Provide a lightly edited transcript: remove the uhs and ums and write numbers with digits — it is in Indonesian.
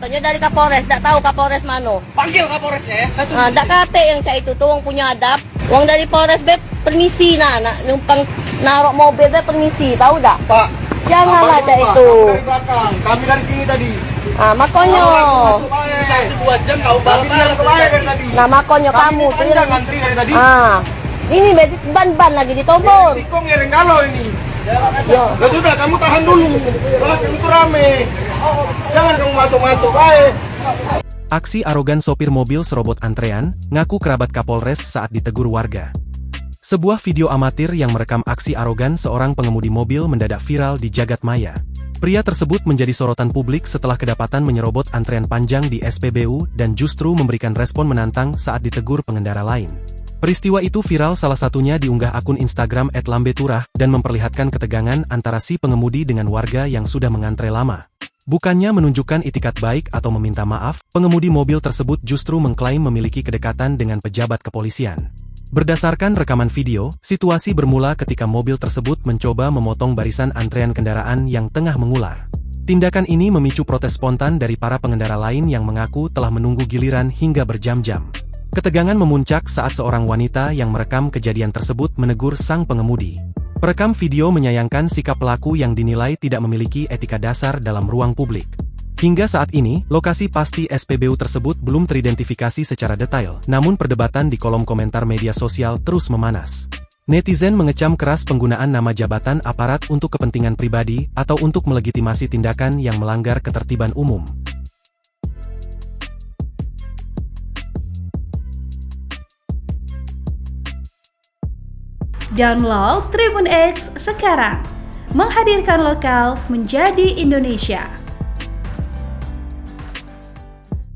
Katanya dari Kapolres, tidak tahu Kapolres mana. Panggil Kapolresnya ya. Tidak kate yang cak itu tuh, punya adab. Uang dari Polres beb, permisi nak numpang narok mobil beb permisi, tahu tak? Pak, Janganlah cak itu. Dari belakang, kami dari sini tadi. Makanya. 1-2 jam kau balap-balap dari tadi. Nah makanya kamu tuh. Panjang antri dari tadi. Ini beb, ban-ban lagi ditobor. Tikung ngiring galau ini. Yo. Ya sudah, kamu tahan dulu. Belakang itu rame. Jangan kamu masuk-masuk, baik. Aksi arogan sopir mobil serobot antrean, ngaku kerabat Kapolres saat ditegur warga. Sebuah video amatir yang merekam aksi arogan seorang pengemudi mobil mendadak viral di jagat maya. Pria tersebut menjadi sorotan publik setelah kedapatan menyerobot antrean panjang di SPBU dan justru memberikan respon menantang saat ditegur pengendara lain. Peristiwa itu viral salah satunya diunggah akun Instagram @lambeturah dan memperlihatkan ketegangan antara si pengemudi dengan warga yang sudah mengantre lama. Bukannya menunjukkan itikat baik atau meminta maaf, pengemudi mobil tersebut justru mengklaim memiliki kedekatan dengan pejabat kepolisian. Berdasarkan rekaman video, situasi bermula ketika mobil tersebut mencoba memotong barisan antrean kendaraan yang tengah mengular. Tindakan ini memicu protes spontan dari para pengendara lain yang mengaku telah menunggu giliran hingga berjam-jam. Ketegangan memuncak saat seorang wanita yang merekam kejadian tersebut menegur sang pengemudi. Perekam video menyayangkan sikap pelaku yang dinilai tidak memiliki etika dasar dalam ruang publik. Hingga saat ini, lokasi pasti SPBU tersebut belum teridentifikasi secara detail, namun perdebatan di kolom komentar media sosial terus memanas. Netizen mengecam keras penggunaan nama jabatan aparat untuk kepentingan pribadi atau untuk melegitimasi tindakan yang melanggar ketertiban umum. Download Tribun X sekarang, menghadirkan lokal menjadi Indonesia.